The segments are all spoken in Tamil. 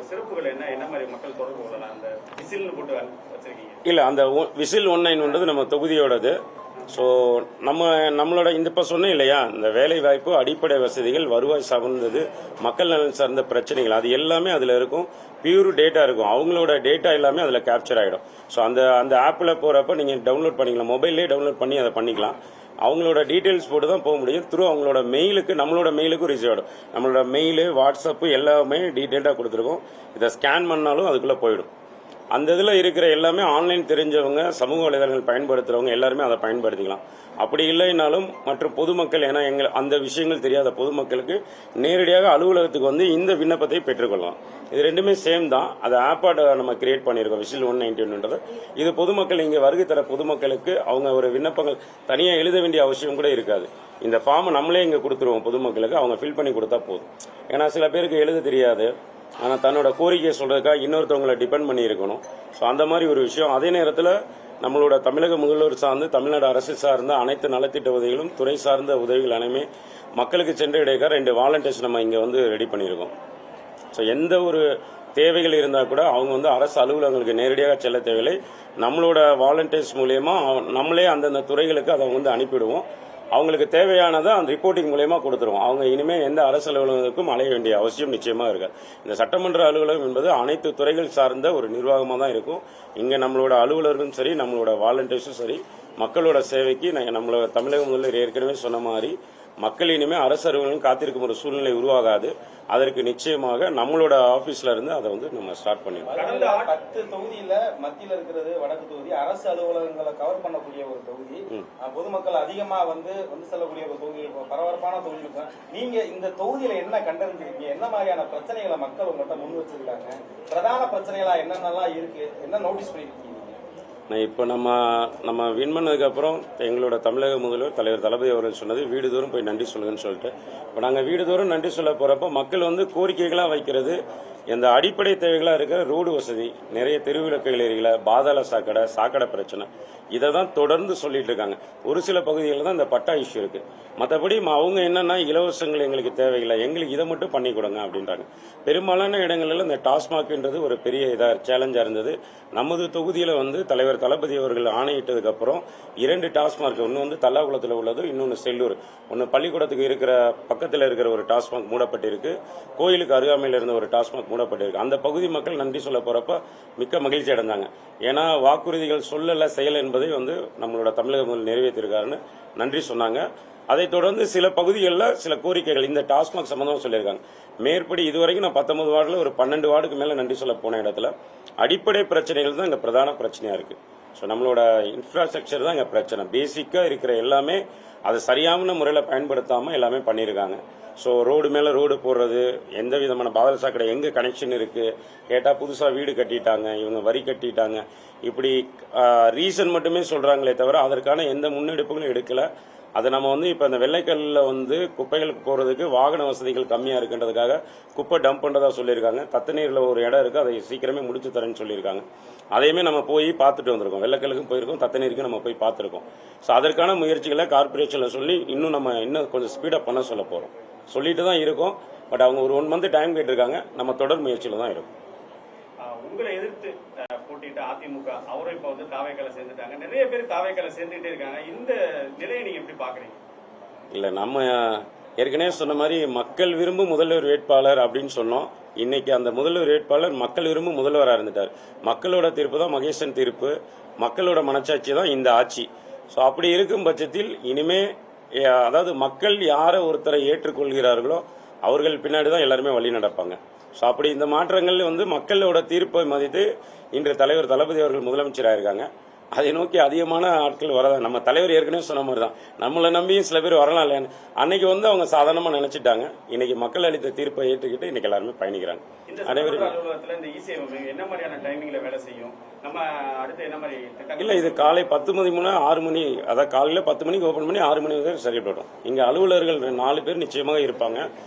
சிறப்புகள் என்ன மாதிரி மக்கள் தொடர்பு கொள்ளலாம்? அந்த விசில்னு போட்டு வச்சிருக்கீங்க இல்ல, அந்த விசில் 19 நம்ம தொகுதியோடது. ஸோ நம்மளோட இந்த இப்போ சொன்னேன் இல்லையா, இந்த வேலை வாய்ப்பு, அடிப்படை வசதிகள், வருவாய் சார்ந்தது, மக்கள் நலன் சார்ந்த பிரச்சனைகள், அது எல்லாமே அதில் இருக்கும். பியூர் டேட்டா இருக்கும். அவங்களோட டேட்டா எல்லாமே அதில் கேப்சர் ஆகிடும். ஸோ அந்த ஆப்பில் போகிறப்ப நீங்கள் டவுன்லோட் பண்ணிக்கலாம், மொபைல்லே டவுன்லோட் பண்ணி அதை பண்ணிக்கலாம். அவங்களோட டீட்டெயில்ஸ் போட்டு தான் போக முடியும். த்ரூ அவங்களோட மெயிலுக்கு, நம்மளோட மெயிலுக்கும் ரிசீவ் ஆகிடும். நம்மளோட மெயிலு, வாட்ஸ்அப்பு எல்லாமே டீட்டெயிலாக கொடுத்துருக்கோம். இதை ஸ்கேன் பண்ணாலும் அதுக்குள்ளே போயிடும். அந்த இதில் இருக்கிற எல்லாமே ஆன்லைன் தெரிஞ்சவங்க, சமூக வலைதளங்கள் பயன்படுத்துகிறவங்க எல்லாருமே அதை பயன்படுத்திக்கலாம். அப்படி இல்லைனாலும் மற்ற பொதுமக்கள், ஏன்னா அந்த விஷயங்கள் தெரியாத பொதுமக்களுக்கு நேரடியாக அலுவலகத்துக்கு வந்து இந்த விண்ணப்பத்தை பெற்றுக்கொள்ளலாம். இது ரெண்டுமே சேம் தான். அது ஆப்பாக நம்ம கிரியேட் பண்ணியிருக்கோம், விசில் 191. இது பொதுமக்கள் இங்கே வருகை தர பொதுமக்களுக்கு அவங்க ஒரு விண்ணப்பங்கள் தனியாக எழுத வேண்டிய அவசியம் கூட இருக்காது. இந்த ஃபார்மை நம்மளே இங்கே கொடுத்துருவோம் பொதுமக்களுக்கு, அவங்க ஃபில் பண்ணி கொடுத்தா போதும். ஏன்னா சில பேருக்கு எழுத தெரியாது, ஆனால் தன்னோட கோரிக்கையை சொல்றதுக்காக இன்னொருத்தவங்களை டிபெண்ட் பண்ணி இருக்கணும். ஸோ அந்த மாதிரி ஒரு விஷயம். அதே நேரத்தில் நம்மளோட தமிழக முதல்வர் சார்ந்து, தமிழ்நாடு அரசு சார்ந்த அனைத்து நலத்திட்ட உதவிகளும், துறை சார்ந்த உதவிகள் அனைமே மக்களுக்கு சென்று இடையே 2 வாலண்டியர்ஸ் நம்ம இங்கே வந்து ரெடி பண்ணியிருக்கோம். ஸோ எந்த ஒரு தேவைகள் இருந்தால் கூட அவங்க வந்து அரசு அலுவலகங்களுக்கு நேரடியாக செல்ல தேவையில்லை. நம்மளோட வாலண்டியர்ஸ் மூலயமா நம்மளே அந்தந்த துறைகளுக்கு அதை வந்து அனுப்பிடுவோம். அவங்களுக்கு தேவையானதை அந்த ரிப்போர்ட்டிங் மூலயமா கொடுத்துருவோம். அவங்க இனிமேல் எந்த அரசு அலுவலகத்துக்கும் அலைய வேண்டிய அவசியம் நிச்சயமாக இருக்காது. இந்த சட்டமன்ற அலுவலகம் என்பது அனைத்து துறைகள் சார்ந்த ஒரு நிர்வாகமாக தான் இருக்கும். இங்கே நம்மளோட அலுவலர்களும் சரி, நம்மளோட வாலண்டியர்ஸும் சரி, மக்களோட சேவைக்கு நம்மளோட தமிழக முதல்வர் ஏற்கனவே சொன்ன மாதிரி மக்கள் இனிமேல் அரசு அலுவலகம் காத்திருக்கும் ஒரு சூழ்நிலை உருவாகாது. அதற்கு நிச்சயமாக நம்மளோட ஆபீஸ்ல இருந்து அதை வந்து நம்ம ஸ்டார்ட் பண்ணிடுவோம். கடந்த 10 தொகுதியில மத்தியில் இருக்கிறது வடக்கு தொகுதி, அரசு அலுவலகங்களை கவர் பண்ணக்கூடிய ஒரு தொகுதி, பொதுமக்கள் அதிகமா வந்து செல்லக்கூடிய ஒரு தொகுதி, பரபரப்பான தொகுதி. நீங்க இந்த தொகுதியில என்ன கண்டறிஞ்சிருக்கீங்க? என்ன மாதிரியான பிரச்சனைகளை மக்கள் உங்கள்கிட்ட முன் வச்சிருக்காங்க? பிரதான பிரச்சனைகளா என்னென்னலாம் இருக்கு? என்ன நோட்டீஸ் பண்ணிருக்கீங்க? இப்போ நம்ம வின் பண்ணதுக்கப்புறம் எங்களோட தமிழக முதல்வர் தலைவர் தளபதி அவர்கள் சொன்னது, வீடுதோறும் போய் நன்றி சொல்லுங்கன்னு சொல்லிட்டு, இப்போ நாங்கள் வீடுதோறும் நன்றி சொல்ல போகிறப்ப மக்கள் வந்து கோரிக்கைகளாக வைக்கிறது, இந்த அடிப்படை தேவைகளாக இருக்கிற ரோடு வசதி, நிறைய தெருவிளக்குகள் எரியல, பாதாள சாக்கடை பிரச்சனை, இதை தான் தொடர்ந்து சொல்லிட்டு இருக்காங்க. ஒரு சில பகுதிகளில் தான் இந்த பட்டா இஷ்யூ இருக்கு. மற்றபடி அவங்க என்னன்னா, இலவசங்கள் எங்களுக்கு தேவையில்லை, எங்களுக்கு இதை மட்டும் பண்ணி கொடுங்க அப்படின்றாங்க. பெரும்பாலான இடங்களில் இந்த டாஸ்மாக்ன்றது ஒரு பெரிய சேலஞ்சாக இருந்தது. நமது தொகுதியில் வந்து தலைவர் தளபதி அவர்கள் ஆணையிட்டதுக்கு அப்புறம் 2 டாஸ்மாக், ஒன்று வந்து தல்லாகுளத்தில் உள்ளது, இன்னொன்று செல்லூர். ஒன்று பள்ளிக்கூடத்துக்கு இருக்கிற பக்கத்தில் இருக்கிற ஒரு டாஸ்மாக் மூடப்பட்டிருக்கு, கோயிலுக்கு அருகாமையில் இருந்த ஒரு டாஸ்மாக் மூடப்பட்டிருக்கு. அந்த பகுதி மக்கள் நன்றி சொல்ல போறப்ப மிக்க மகிழ்ச்சி அடைந்தாங்க. ஏன்னா வாக்குறுதிகள் சொல்லல, செயல் என்பதை வந்து நம்மளோட தமிழக முதல்வர் நிறைவேற்றிருக்காருன்னு நன்றி சொன்னாங்க. அதை தொடர்ந்து சில பகுதிகளில் சில கோரிக்கைகள் இந்த டாஸ்மாக் சம்பந்தமாக சொல்லியிருக்காங்க. மேற்படி இதுவரைக்கும் நான் 19 வார்டில் ஒரு 12 வார்டுக்கு மேலே நன்றி சொல்ல போன இடத்துல அடிப்படை பிரச்சனைகள் தான் இங்கே பிரதான பிரச்சனையாக இருக்கு. ஸோ நம்மளோட இன்ஃப்ராஸ்ட்ரக்சர் தான் இங்கே பிரச்சனை. பேசிக்காக இருக்கிற எல்லாமே அதை சரியான முறையில் பயன்படுத்தாமல் எல்லாமே பண்ணியிருக்காங்க. ஸோ ரோடு மேலே ரோடு போடுறது, எந்த விதமான பாதாள சாக்கடை எங்கே கனெக்ஷன் இருக்குது கேட்டால் புதுசாக வீடு கட்டிட்டாங்க, இவங்க வரி கட்டிட்டாங்க, இப்படி ரீசன் மட்டுமே சொல்கிறாங்களே தவிர அதற்கான எந்த முன்னெடுப்புகளும் எடுக்கலை. அதை நம்ம வந்து இப்போ இந்த வெள்ளைக்கல்லில் வந்து குப்பைகளுக்கு போகிறதுக்கு வாகன வசதிகள் கம்மியாக இருக்குன்றதுக்காக குப்பை டம்ப் பண்ணுறதா சொல்லியிருக்காங்க. தத்தநீரில் ஒரு இடம் இருக்குது, அதை சீக்கிரமே முடிச்சு தரேன்னு சொல்லியிருக்காங்க. அதையுமே நம்ம போய் பார்த்துட்டு வந்திருக்கோம். வெள்ளைக்கல்லுக்கும் போயிருக்கோம், தத்தநீருக்கும் நம்ம போய் பார்த்துருக்கோம். ஸோ அதற்கான முயற்சிகளை கார்பரேஷனில் சொல்லி இன்னும் கொஞ்சம் ஸ்பீடப் பண்ண சொல்ல போகிறோம். சொல்லிட்டு தான் இருக்கோம். பட் அவங்க ஒரு 1 மந்த் டைம் கேட்டிருக்காங்க. நம்ம தொடர் முயற்சியில் தான் இருக்கும். உங்களை எதிர்த்து போட்டிட்டு அதிமுக அவரும் இப்ப வந்து தாவேக்கால சேர்ந்துட்டாங்க. நிறைய பேர் தாவேக்கால சேர்ந்துட்டே இருக்காங்க. இந்த நிலையை நீங்க எப்படி பாக்குறீங்க? இல்ல, நம்ம ஏற்கனவே சொன்ன மாதிரி மக்கள் விரும்பும் முதல்வர் வேட்பாளர் அப்படின்னு சொன்னோம். இன்னைக்கு அந்த முதல்வர் வேட்பாளர் மக்கள் விரும்பும் முதல்வராக இருந்துட்டார். மக்களோட தீர்ப்பு தான் மகேசன் தீர்ப்பு, மக்களோட மனச்சாட்சி தான் இந்த ஆட்சி. ஸோ அப்படி இருக்கும் பட்சத்தில் இனிமே, அதாவது மக்கள் யாரை ஒருத்தரை ஏற்றுக்கொள்கிறார்களோ அவர்கள் பின்னாடி தான் எல்லாருமே வழி நடப்பாங்க. ஸோ அப்படி இந்த மாற்றங்கள் வந்து மக்களோட தீர்ப்பை மதித்து இன்று தலைவர் தளபதி அவர்கள் முதலமைச்சராக இருக்காங்க. அதை நோக்கி அதிகமான ஆட்கள் வரதான். நம்ம தலைவர் ஏற்கனவே சொன்ன மாதிரி தான், நம்மளை நம்பியும் சில பேர் வரலாம் இல்லைன்னு அன்னைக்கு வந்து அவங்க சாதாரணமாக நினைச்சிட்டாங்க. இன்னைக்கு மக்கள் அளித்த தீர்ப்பை ஏற்றுக்கிட்டு இன்னைக்கு எல்லாருமே பயணிக்கிறாங்க. இல்ல, இது காலை 10 மணி முன்னா 6 மணி, அதாவது காலையில 10 மணிக்கு ஓபன் பண்ணி 6 மணி வரை செயல்படும். இங்க அலுவலர்கள் 4 பேர் நிச்சயமாக இருப்பாங்க.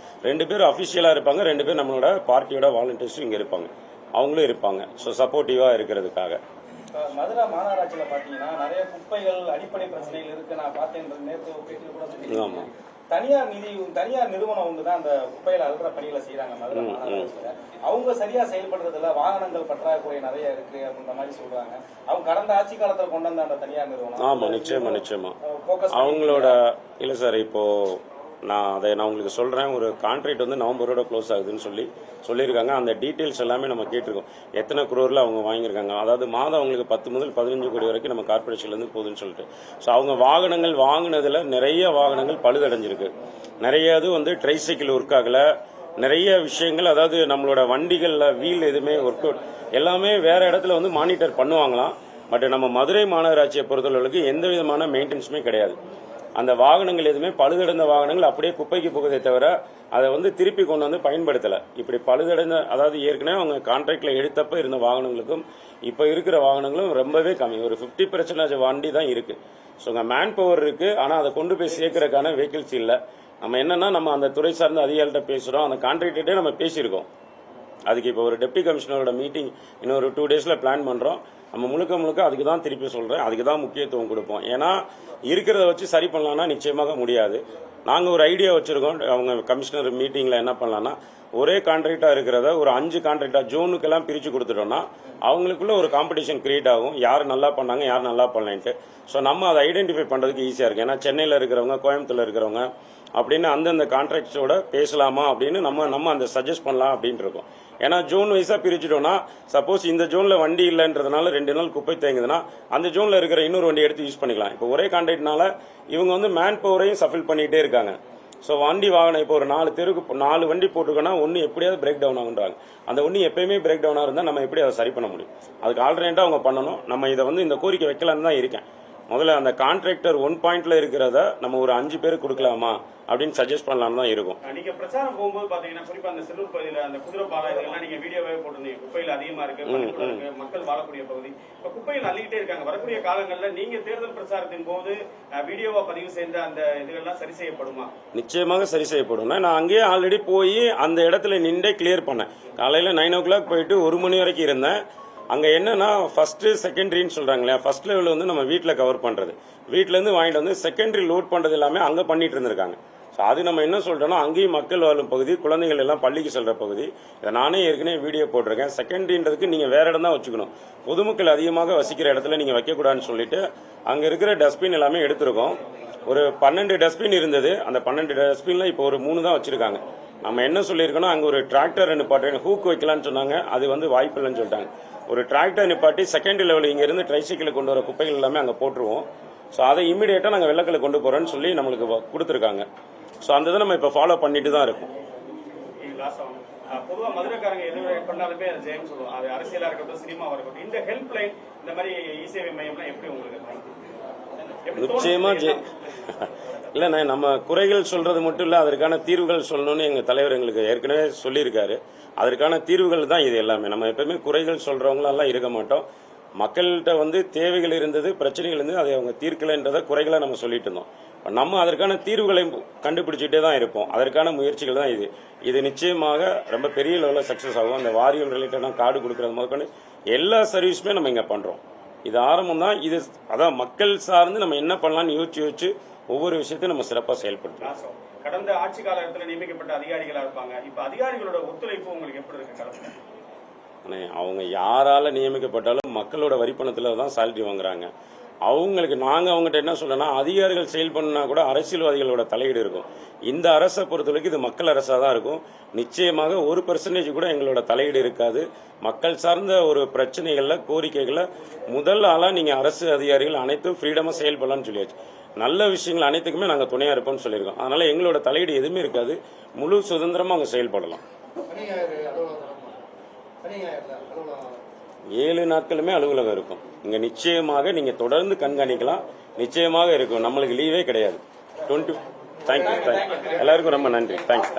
2 பேர் அபிஷியலா இருப்பாங்க, 2 பேர் நம்மளோட பார்ட்டியோட வாலண்டியர்ஸும் இங்க இருப்பாங்க. அவங்களும் இருப்பாங்க. ஸோ சப்போர்ட்டிவா இருக்கிறதுக்காக. மதுரை மாநகராட்சியில பாத்தீங்கன்னா நிறைய குப்பைகள், அடிப்படை பிரச்சனைகள் இருக்கு. நான் பார்த்தேன் நேற்று பேட்டியில் கூட. தனியார் நிறுவனம் வந்து தான் அந்த குப்பையில அழுற பணிகளை செய்யறாங்க மதுரை மாநகராட்சியில. அவங்க சரியா செயல்படுறதுல வாகனங்கள் பற்றாக்குறை நிறைய இருக்கு அப்படின்ற மாதிரி சொல்றாங்க. அவங்க கடந்த ஆட்சி காலத்துல கொண்டு வந்த அந்த தனியார் நிறுவனம் ஆமா, நிச்சயமா அவங்களோட இல்ல சார். இப்போ நான் உங்களுக்கு சொல்றேன். ஒரு கான்ட்ராக்ட் வந்து நவம்பரோட க்ளோஸ் ஆகுதுன்னு சொல்லியிருக்காங்க. அந்த டீட்டெயில்ஸ் எல்லாமே நம்ம கேட்டிருக்கோம். எத்தனை குரோர்ல அவங்க வாங்கியிருக்காங்க, அதாவது மாதம் அவங்களுக்கு 10 முதல் 15 கோடி வரைக்கும் நம்ம கார்பரேஷன்ல இருந்து போகுதுன்னு சொல்லிட்டு. ஸோ அவங்க வாகனங்கள் வாங்கினதுல நிறைய வாகனங்கள் பழுதடைஞ்சிருக்கு. நிறைய இது வந்து ட்ரைசைக்கிள் ஒர்க் ஆகல, நிறைய விஷயங்கள், அதாவது நம்மளோட வண்டிகள்ல வீல் எதுவுமே ஒர்க் அவுட் எல்லாமே வேற இடத்துல வந்து மானிட்டர் பண்ணுவாங்களாம். பட் நம்ம மதுரை மாநகராட்சியை பொறுத்தளவுக்கு எந்த விதமான மெயின்டெனன்ஸுமே கிடையாது. அந்த வாகனங்கள் எதுவுமே பழுதடைந்த வாகனங்கள் அப்படியே குப்பைக்கு போகுதே தவிர அதை வந்து திருப்பி கொண்டு வந்து பயன்படுத்தலை. இப்படி பழுதடைந்த, அதாவது ஏற்கனவே அவங்க கான்ட்ராக்ட்ல எடுத்தப்ப இருந்த வாகனங்களுக்கும் இப்போ இருக்கிற வாகனங்களும் ரொம்பவே கம்மி. ஒரு 50% வண்டி தான் இருக்கு. ஸோ அங்கே மேன் பவர் இருக்கு, ஆனால் அதை கொண்டு போய் சேர்க்கறதுக்கான வெஹிக்கிள்ஸ் இல்லை. நம்ம என்னன்னா நம்ம அந்த துறை சார்ந்த அதிகாரிகிட்ட பேசுறோம், அந்த கான்ட்ராக்டர்கிட்டே நம்ம பேசியிருக்கோம். அதுக்கு இப்போ ஒரு டெப்டி கமிஷனரோட மீட்டிங் இன்னொரு 2 டேஸ்ல பிளான் பண்றோம். நம்ம முழுக்க அதுக்கு தான் திருப்பி சொல்றேன், அதுக்கு தான் முக்கியத்துவம் கொடுப்போம். ஏன்னா இருக்கிறத வச்சு சரி பண்ணலாம்னா நிச்சயமாக முடியாது. நாங்கள் ஒரு ஐடியா வச்சிருக்கோம். அவங்க கமிஷனர் மீட்டிங்ல என்ன பண்ணலாம்னா, ஒரே கான்ட்ராக்டா இருக்கிறத ஒரு 5 கான்ட்ராக்டா ஜோனுக்கெல்லாம் பிரிச்சு கொடுத்துட்டோம்னா அவங்களுக்குள்ள ஒரு காம்படிஷன் கிரியேட் ஆகும். யார் நல்லா பண்ணாங்க, யார் நல்லா பண்ணலன்ட்டு. ஸோ நம்ம அதை ஐடென்டிஃபை பண்றதுக்கு ஈஸியா இருக்கு. ஏன்னா சென்னையில் இருக்கிறவங்க, கோயம்புத்தூர்ல இருக்கிறவங்க அப்படின்னு அந்தந்த கான்ட்ராக்ட்ஸோட பேசலாமா அப்படின்னு நம்ம அந்த சஜஸ்ட் பண்ணலாம் அப்படின்னு இருக்கோம். ஏன்னா ஜோன் வைஸா பிரிச்சுட்டோம்னா, சப்போஸ் இந்த ஜோன்ல வண்டி இல்லைன்றதுனால 2 நாள் குப்பை தேங்குதுன்னா அந்த ஜோன்ல இருக்கிற இன்னொரு வண்டி எடுத்து யூஸ் பண்ணிக்கலாம். இப்போ ஒரே கான்ட்ராக்ட்னால இவங்க வந்து மேன் பவரையும் சஃபில் பண்ணிட்டே இருக்காங்க. ஸோ வண்டி வாகனம் இப்போ ஒரு 4 தெருக்கு 4 வண்டி போட்டுருக்கோன்னா ஒன்று எப்படியாவது பிரேக் டவுன் ஆகுன்றாங்க. அந்த ஒன்று எப்பயுமே பிரேக் டவுனாக இருந்தால் நம்ம எப்படி அதை சரி பண்ண முடியும்? அதுக்கு ஆல்டர்னேட்டாக அவங்க பண்ணணும். நம்ம இதை வந்து இந்த கோரிக்கை வைக்கலான்னு தான் இருக்கேன். முதல்ல அந்த கான்ட்ராக்டர் 1 பாயிண்ட்ல இருக்கிறத நம்ம ஒரு 5 பேருக்கு கொடுக்கலாமா அப்படின்னு சஜஸ்ட் பண்ணலாம்னு தான் இருக்கும். நீங்க பிரச்சாரம் போகும்போது பாத்தீங்கன்னா, குறிப்பா அந்த செல்லூர் பகுதியில அந்த குதிரைப்பாலம் இதெல்லாம் நீங்க வீடியோவே போட்டிருந்தீங்க. குப்பையில் அதிகமா இருக்கு, பள்ளிக்கூடம் இருக்கு, மக்கள் வாழக்கூடிய பகுதி. இப்ப குப்பையில் அள்ளிக்கிட்டே இருக்காங்க. வரக்கூடிய காலங்கள்ல நீங்க தேர்தல் பிரச்சாரத்தின் போது வீடியோவா பதிவு செய்த அந்த இதுகள்லாம் சரி செய்யப்படுமா? நிச்சயமாக சரி செய்யப்படும். நான் அங்கேயே ஆல்ரெடி போய் அந்த இடத்துல நின்றே கிளியர் பண்ணேன். காலையில 9 o'clock போயிட்டு 1 மணி வரைக்கும் இருந்தேன். அங்க என்னன்னா, ஃபர்ஸ்ட் செகண்டரின்னு சொல்றாங்க இல்லையா, ஃபர்ஸ்ட் லெவல் வந்து நம்ம வீட்டுல கவர் பண்றது, வீட்டுல இருந்து வாங்கிட்டு வந்து செகண்டரி லோட் பண்றது எல்லாமே அங்க பண்ணிட்டு இருந்திருக்காங்க. அது நம்ம என்ன சொல்றோம்னா, அங்கேயும் மக்கள் வாழும் பகுதி, குழந்தைகள் எல்லாம் பள்ளிக்கு செல்ற பகுதி. இதை நானே ஏற்கனவே வீடியோ போட்டிருக்கேன். செகண்டரின்றதுக்கு நீங்க வேற இடம் தான் வச்சுக்கணும். பொதுமக்கள் அதிகமாக வசிக்கிற இடத்துல நீங்க வைக்கக்கூடாதுன்னு சொல்லிட்டு அங்க இருக்கிற டஸ்ட்பின் எல்லாமே எடுத்திருக்கோம். ஒரு 12 டஸ்ட்பின் இருந்தது. அந்த 12 டஸ்ட்பின்ல இப்போ ஒரு 3 தான் வச்சிருக்காங்க. நம்ம என்ன சொல்லியிருக்கோம்னா, அங்க ஒரு டிராக்டர் நிப்பாட்டி ஹூக் வைக்கலாம்னு சொன்னாங்க. அது வந்து வாய்ப்பு இல்லைன்னு சொல்லிட்டாங்க. ஒரு டிராக்டர் நிப்பாட்டி செகண்டரி லெவல் இங்க இருந்து ட்ரைசைக்கிள் கொண்டு வர குப்பைகள் எல்லாமே அங்க போட்டுருவோம். ஸோ அதை இமீடியட்டா நாங்கள் வெள்ளக்கல்ல கொண்டு போறோம்னு சொல்லி நம்மளுக்கு கொடுத்துருக்காங்க. ஸோ அந்த இதை நம்ம இப்போ ஃபாலோ பண்ணிட்டு தான் இருக்கோம். பொதுவாக மதுரைக்காரங்க எது பண்ணாலுமே அது ஜெயம் சொல்லுவோம். அது அரசியலா இருக்கட்டும், சினிமாவா இருக்கட்டும். இந்த ஹெல்ப் லைன், இந்த மாதிரி இ-சேவை மையம்லாம் எப்படி உங்களுக்கு? நிச்சயமா இல்ல, நம்ம குறைகள் சொல்றது மட்டும் இல்ல, அதற்கான தீர்வுகள் சொல்லணும்னு எங்க தலைவர் எங்களுக்கு ஏற்கனவே சொல்லியிருக்காரு. அதற்கான தீர்வுகள் தான் இது எல்லாமே. நம்ம எப்பவுமே குறைகள் சொல்றவங்களெல்லாம் இருக்க மாட்டோம். மக்கள்கிட்ட வந்து தேவைகள் இருந்தது, பிரச்சனைகள் இருந்தது, அதை அவங்க தீர்க்கலைன்றத குறைகளை நம்ம சொல்லிட்டு இருந்தோம். நம்ம அதற்கான தீர்வுகளை கண்டுபிடிச்சிட்டே தான் இருப்போம். அதற்கான முயற்சிகள் தான் இது நிச்சயமாக ரொம்ப பெரிய லெவலில் சக்சஸ் ஆகும். அந்த வாரியம் ரிலேட்டடான கார்டு கொடுக்கறது முதற்கொண்டு எல்லா சர்வீஸுமே நம்ம இங்க பண்றோம். இது ஆரம்பம் தான். இது அதான் மக்கள் சார்ந்து நம்ம என்ன பண்ணலாம்னு யோசிச்சு ஒவ்வொரு விஷயத்தையும் நம்ம சிறப்பாக செயல்படுத்தலாம். கடந்த ஆட்சி காலத்தில் நியமிக்கப்பட்ட அதிகாரிகளா இருப்பாங்க. இப்ப அதிகாரிகளோட ஒத்துழைப்பு உங்களுக்கு எப்படி இருக்கு? அவங்க யாரால நியமிக்கப்பட்டாலும் மக்களோட வரிப்பணத்துல தான் சேலரி வாங்குறாங்க. அவங்களுக்கு நாங்க அவங்ககிட்ட என்ன சொல்லனா, அதிகாரிகள் செயல் பண்ணா கூட அரசியல்வாதிகளோட தலையீடு இருக்கும். இந்த அரசை பொறுத்தவரைக்கும் இது மக்கள் அரசா தான் இருக்கும். நிச்சயமாக 1% கூட எங்களோட தலையீடு இருக்காது. மக்கள் சார்ந்த ஒரு பிரச்சனைகள்ல, கோரிக்கைகள்ல முதல் ஆளா நீங்க அரசு அதிகாரிகள் அனைத்தும் ஃப்ரீடமா செயல்படலாம்னு சொல்லியாச்சு. நல்ல விஷயங்கள் அனைத்துக்குமே நாங்க துணையா இருப்போம்னு சொல்லியிருக்கோம். அதனால எங்களோட தலையீடு எதுவுமே இருக்காது. முழு சுதந்திரமா அவங்க செயல்படலாம். 7 நாட்களுமே அலுவலகம் இருக்கும். இங்க நிச்சயமாக நீங்க தொடர்ந்து கண்காணிக்கலாம். நிச்சயமாக இருக்கும். நம்மளுக்கு லீவே கிடையாது. தேங்க்யூ. எல்லாருக்கும் ரொம்ப நன்றி. தேங்க்ஸ்.